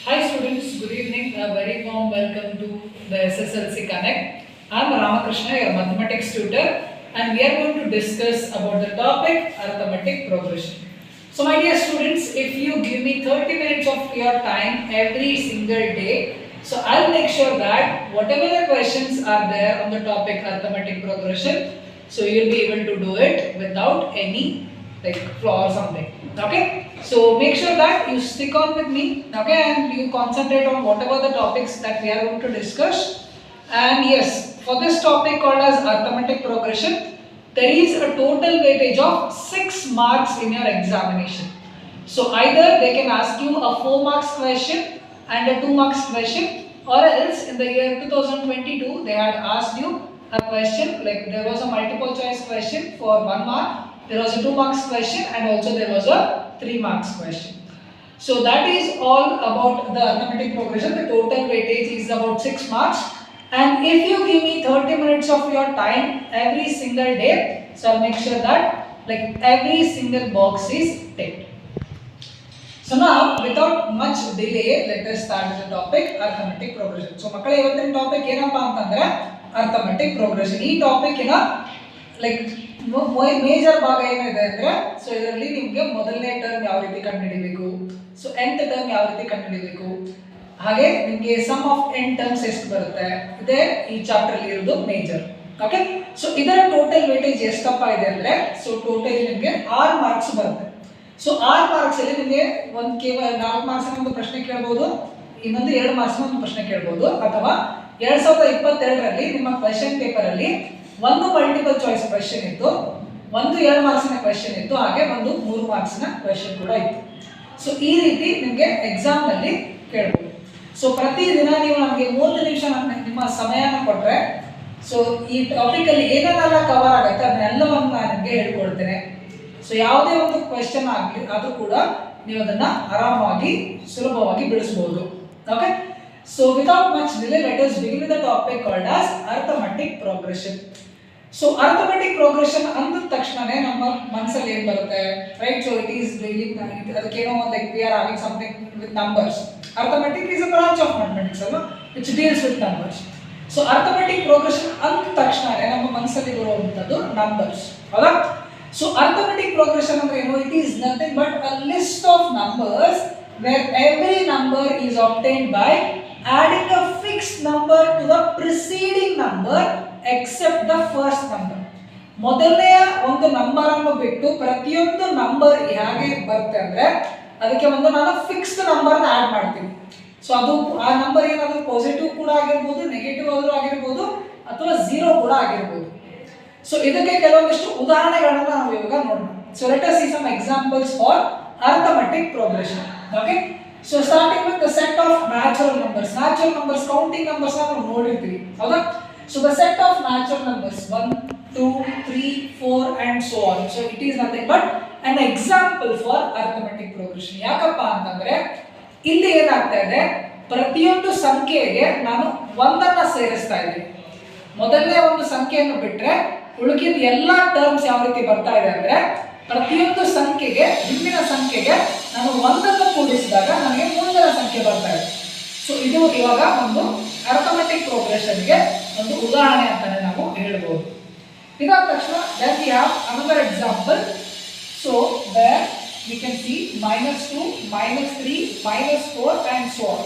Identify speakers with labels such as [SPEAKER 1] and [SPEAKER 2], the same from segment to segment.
[SPEAKER 1] Hi students, good evening. A very warm welcome to the SSLC Connect. I am Ramakrishna, your mathematics tutor, and we are going to discuss about the topic arithmetic progression. So my dear students, if you give me 30 minutes of your time every single day, so I'll make sure that whatever the questions are there on the topic arithmetic progression, so you'll be able to do it without any like flaw or something. Okay, so make sure that you stick on with me, okay, and you concentrate on whatever the topics that we are going to discuss. And yes, for this topic called as arithmetic progression, there is a total weightage of 6 marks in your examination. So either they can ask you a 4 marks question and a 2 marks question, or else in the year 2022 they had asked you a question like there was a multiple choice question for 1 mark, there was a 2 marks question, and also there was a 3 marks question. So that is all about the arithmetic progression. The total weightage is about 6 marks, and if you give me 30 minutes of your time every single day, so I'll make sure that like every single box is ticked. So now without much delay, let us start with the topic arithmetic progression. So ಮಕ್ಕಳೇ ಇವತ್ತಿನ topic ಏನಪ್ಪಾ ಅಂತಂದ್ರೆ arithmetic progression. ಈ topic ನ like major ಭಾಗ ಏನಿದೆ ಅಂದ್ರೆ so ಇದರಲ್ಲಿ ನಿಮಗೆ ಮೊದಲನೇ ಟರ್ಮ್ ಯಾವ ರೀತಿ ಕಂಡುಹಿಡಿಯಬೇಕು, ಸೊ nth ಟರ್ಮ್ ಯಾವ ರೀತಿ ಕಂಡುಹಿಡಿಯಬೇಕು, ಹಾಗೆ ನಿಮಗೆ ಸಮ್ ಆಫ್ n ಟರ್ಮ್ಸ್ ಎಷ್ಟು ಬರುತ್ತೆ ಇದೆ ಈ ಚಾಪ್ಟರ್ ಅಲ್ಲಿ ಇರೋದು ಮೇಜರ್. ಓಕೆ, ಸೊ ಇದರ ಟೋಟಲ್ ವೇಟೇಜ್ ಎಷ್ಟಪ್ಪ ಇದೆ ಅಂದ್ರೆ ಸೊ ಟೋಟಲ್ ನಿಮಗೆ 6 ಮಾರ್ಕ್ಸ್ ಬರುತ್ತೆ. ಸೊ 6 ಮಾರ್ಕ್ಸ್ ಅಲ್ಲಿ ನಿಮಗೆ ಒಂದು ಕೇವಲ 4 ಮಾರ್ಕ್ಸ್ ಒಂದು ಪ್ರಶ್ನೆ ಕೇಳಬಹುದು, ಇನ್ನೊಂದು 2 ಮಾರ್ಕ್ಸ್ ಒಂದು ಪ್ರಶ್ನೆ ಕೇಳಬಹುದು, ಅಥವಾ 2022ರಲ್ಲಿ ನಿಮ್ಮ ಕ್ವೆಶ್ಚನ್ ಪೇಪರ್ ಅಲ್ಲಿ ಒಂದು ಮಲ್ಟಿಪಲ್ ಚಾಯ್ಸ್ ಕ್ವೆಶ್ಚನ್ ಇತ್ತು, ಒಂದು 2 ಮಾರ್ಕ್ಸ್ನ ಕ್ವೆಶ್ಚನ್ ಇತ್ತು, ಹಾಗೆ ಒಂದು 3 ಮಾರ್ಕ್ಸ್ನ ಕ್ವೆಶ್ಚನ್ ಕೂಡ ಇತ್ತು. ಸೊ ಈ ರೀತಿ ನಿಮಗೆ ಎಕ್ಸಾಮ್ ನಲ್ಲಿ ಕೇಳಬಹುದು. ಸೊ ಪ್ರತಿದಿನ ನೀವು ನಮಗೆ 30 ನಿಮಿಷ ನಿಮ್ಮ ಸಮಯನ ಕೊಟ್ಟರೆ ಸೊ ಈ ಟಾಪಿಕ್ ಅಲ್ಲಿ ಏನೆಲ್ಲ ಕವರ್ ಆಗುತ್ತೆ ಅದನ್ನೆಲ್ಲವನ್ನು ನಾನು ನಿಮಗೆ ಹೇಳ್ಕೊಡ್ತೇನೆ. ಸೊ ಯಾವುದೇ ಒಂದು ಕ್ವೆಶ್ಚನ್ ಆಗಲಿ ಅದು ಕೂಡ ನೀವು ಅದನ್ನ ಆರಾಮಾಗಿ ಸುಲಭವಾಗಿ ಬಿಡಿಸಬಹುದು. Okay, so without much delay let us begin with the topic called as arithmetic progression. So arithmetic progression ಅಂದ ತಕ್ಷಣನೇ ನಮ್ಮ ಮನಸ್ಸಲ್ಲಿ ಏನು ಬರುತ್ತೆ, right? So it is dealing ಅದಕ್ಕೇನೋ like we are having something with numbers. arithmetic is a branch of mathematics ಅಲ್ವಾ, which deals with numbers. So arithmetic progression ಅಂದ ತಕ್ಷಣನೇ ನಮ್ಮ ಮನಸ್ಸಲ್ಲಿ ಬರುವಂತದ್ದು ನಂಬರ್ಸ್, ಹೌದಾ? ಸೊ arithmetic progression ಅಂದ್ರೆ ಏನು? It is nothing but a list of numbers where every number is obtained by adding a fixed number to the preceding number except the first number. ಮೊದಲನೆಯ ಒಂದು ನಂಬರ್ ಅನ್ನು ಬಿಟ್ಟು ಪ್ರತಿಯೊಂದು number ಹೇಗೆ ಬರುತ್ತೆ ಅಂದ್ರೆ ಅದಕ್ಕೆ ಒಂದು ನಾನು ಫಿಕ್ಸ್ಡ್ ನಂಬರ್ ನ ಆಡ್ ಮಾಡ್ತೀನಿ. ಸೊ ಅದು ಆ ನಂಬರ್ ಏನಾದರೂ ಪಾಸಿಟಿವ್ ಕೂಡ ಆಗಿರಬಹುದು, ನೆಗೆಟಿವ್ ಆದರೂ ಆಗಿರಬಹುದು, ಅಥವಾ 0 ಕೂಡ ಆಗಿರಬಹುದು. ಸೊ ಇದಕ್ಕೆ ಕೆಲವೊಂದಿಷ್ಟು ಉದಾಹರಣೆಗಳನ್ನು ನಾವು ಇವಾಗ ನೋಡೋಣ. So let us see some examples for arithmetic progression. Okay, so starting with the set of natural numbers. Natural numbers, counting numbers ನಾವು ನೋಡಿರ್ತೀವಿ, ಹೌದಾ? So the set of natural numbers 1 2 3 4 and so on. So it is nothing but an example for arithmetic progression. ಯಾಕಪ್ಪ ಅಂತಂದ್ರೆ ಇಲ್ಲಿ ಏನಾಗ್ತಾ ಇದೆ, ಪ್ರತಿಯೊಂದು ಸಂಖ್ಯೆಗೆ ನಾನು ಒಂದನ್ನ ಸೇರಿಸ್ತಾ ಇದ್ದೀನಿ. ಮೊದಲನೇ ಒಂದು ಸಂಖ್ಯೆಯನ್ನು ಬಿಟ್ರೆ ಉಳಿದ ಎಲ್ಲ ಟರ್ಮ್ಸ್ ಯಾವ ರೀತಿ ಬರ್ತಾ ಇದೆ ಅಂದ್ರೆ ಪ್ರತಿಯೊಂದು ಸಂಖ್ಯೆಗೆ ಹಿಂದಿನ ಸಂಖ್ಯೆಗೆ ನಾನು ಒಂದನ್ನು ಕೂಡಿಸಿದಾಗ ನನಗೆ ಮುಂದಿನ ಸಂಖ್ಯೆ ಬರ್ತಾ ಇದೆ. ಸೊ ಇದು ಇವಾಗ ಒಂದು ಅರ್ಥಮೆಟಿಕ್ ಪ್ರೋಗ್ರೆಷನ್ಗೆ ಒಂದು ಉದಾಹರಣೆ ಅಂತಾನೆ ನಾವು ಹೇಳ್ಬೋದು. ಇದಾದ ತಕ್ಷಣ then we have another example. So where we can see -2, -3, -4 and so on.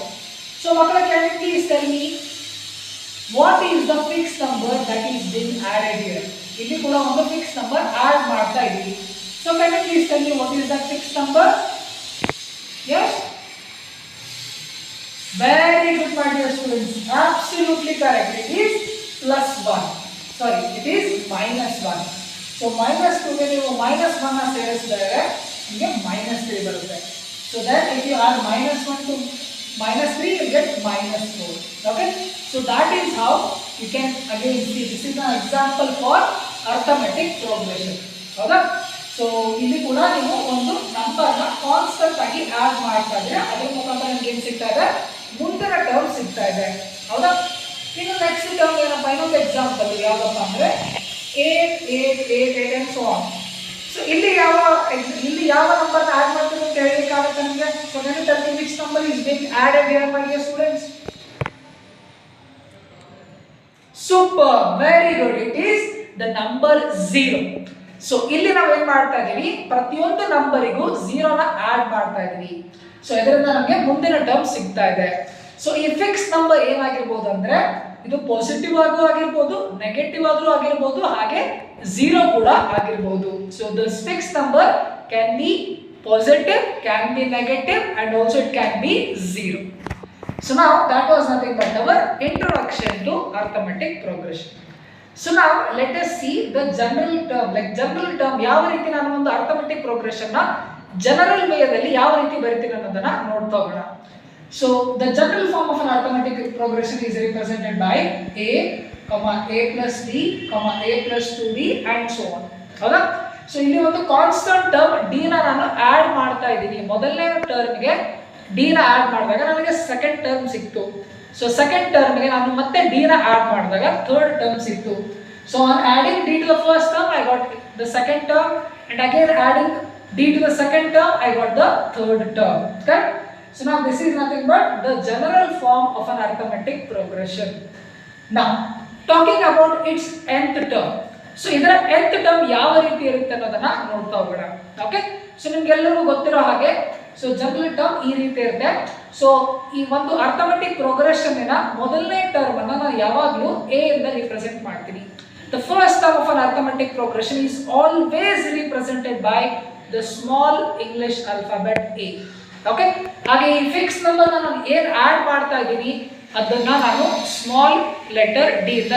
[SPEAKER 1] So ಮಕ್ಕಳೇ, can you please tell me what is the fixed number that is being added here? ಇಲ್ಲಿ ಕೂಡ ಒಂದು ಫಿಕ್ಸ್ ನಂಬರ್ ಆಡ್ ಮಾಡ್ತಾ ಇದ್ದೀವಿ. So can you please tell me what is that fixed number? Yes, very good my dear students, absolutely correct. It is +1. Sorry, it is -1. So -2 ಗೆ ನೀವು -1 ನ ಸೇರಿಸಿದರೆ ನಿಮಗೆ -3 ಬರುತ್ತೆ. So then if you add -1 to -3 you get -4. Okay, so that is how you can again see this is an example for arithmetic progression, ಹೌದಾ? So ಇಲ್ಲಿ ಕೂಡ ನೀವು ಒಂದು ನಂಬರ್ನ ಕಾನ್ಸ್ಟೆಂಟ್ ಆಗಿ ಆಡ್ ಮಾಡ್ತಾ ಇದ್ರೆ ಅದರ ಮುಖಾಂತರ ನಿಮ್ಗೆ ಏನು ಸಿಗ್ತಾ ಇದೆ, ಮುಂದಿನ ಟರ್ಮ್ ಸಿಗ್ತಾ ಇದೆ, ಹೌದಾ? ಇನ್ನು ನೆಕ್ಸ್ಟ್ ಟರ್ಮ್ ಏನಪ್ಪ, ಇನ್ನೊಂದು ಎಕ್ಸಾಂಪಲ್ ಯಾವುದಪ್ಪ ಅಂದ್ರೆ 8 8 8 8 and so on. ಸೊ ಇಲ್ಲಿ ಯಾವ ನಂಬರ್ ಆಡ್ ಮಾಡ್ತೀವಿ ಅಂತ ಹೇಳಲಿಕ್ಕಾಗುತ್ತೆ ನಮಗೆ. So then tell me which number is being added here my dear students. Super, very good. It is the number 0. So ಇಲ್ಲಿ ನಾವು ಏನ್ ಮಾಡ್ತಾ ಇದೀವಿ, ಪ್ರತಿಯೊಂದು ನಂಬರಿಗೂ 0 ನ ಆಡ್ ಮಾಡ್ತಾ ಇದೀವಿ. ಸೊ ಇದರಿಂದ ನಮಗೆ ಮುಂದಿನ ಟರ್ಮ್ ಸಿಗ್ತಾ ಇದೆ. ಸೊ ಈ ಫಿಕ್ಸ್ ನಂಬರ್ ಏನಾಗಿರ್ಬೋದು ಅಂದ್ರೆ ಇದು ಪಾಸಿಟಿವ್ ಆಗೂ ಆಗಿರ್ಬೋದು, ನೆಗೆಟಿವ್ ಆದ್ರೂ ಆಗಿರ್ಬೋದು, ಹಾಗೆ 0 ಕೂಡ ಆಗಿರ್ಬೋದು. So this fix number can be positive, can be negative and also it can be 0. So now that was nothing but our introduction to arithmetic progression. So now let us see the general term. Like general term ಯಾವ ರೀತಿ ನಾನು ಒಂದು arithmetic progression ನ general ವೇದಲ್ಲಿ ಯಾವ ರೀತಿ ಬರೀತೀನಿ ಅನ್ನೋದನ್ನ ನೋಡ್ತಾ ಹೋಗೋಣ. So the general form of an arithmetic progression is represented by a, a plus b, a plus 2b and so on. ಹೌದಾ? ಸೊ ಇಲ್ಲಿ ಒಂದು ಕಾನ್ಸ್ಟಂಟ್ ಟರ್ಮ್ d ನ ನಾನು ಆಡ್ ಮಾಡ್ತಾ ಇದ್ದೀನಿ. ಮೊದಲನೇ ಟರ್ಮ್ಗೆ d ನ ಆಡ್ ಮಾಡಿದಾಗ ನನಗೆ ಸೆಕೆಂಡ್ ಟರ್ಮ್ ಸಿಕ್ತು. ಸೊ ಸೆಕೆಂಡ್ ಟರ್ಮ್ಗೆ ನಾನು ಮತ್ತೆ d ನ ಆಡ್ ಮಾಡಿದಾಗ ಥರ್ಡ್ ಟರ್ಮ್ ಸಿಕ್ತು. So on adding d to the first term I got the second term and again adding d to the second term I got the third term. Correct? So now this is nothing but the general form of an arithmetic progression. Now talking about its nth term. So ಇದರ nth term ಯಾವ ರೀತಿ ಇರುತ್ತೆ ಅನ್ನೋದನ್ನ ನೋಡ್ತಾ ಹೋಗೋಣ. Okay, so ನಿಮ್ಗೆಲ್ಲರಿಗೂ ಗೊತ್ತಿರೋ ಹಾಗೆ ಸೊ ಜನರಲ್ ಟರ್ಮ್ ಈ ರೀತಿ ಇರುತ್ತೆ. ಸೊ ಈ ಒಂದು ಅರ್ಥಮೆಟಿಕ್ ಪ್ರೋಗ್ರೆಷನ್ ನ ಮೊದಲನೇ ಟರ್ಮ್ ಅನ್ನು ನಾನು ಯಾವಾಗಲೂ a ಇಂದ ರಿಪ್ರೆಸೆಂಟ್ ಮಾಡ್ತೀನಿ. The first term of an arithmetic progression is always represented by the small English alphabet a. Okay, ಹಾಗೆ ಈ ಫಿಕ್ಸ್ ನಂಬರ್ ನಾನು ಏನು ಆಡ್ ಮಾಡ್ತಾ ಇದ್ದೀನಿ ಅದನ್ನ ನಾನು ಸ್ಮಾಲ್ ಲೆಟರ್ d ಇಂದ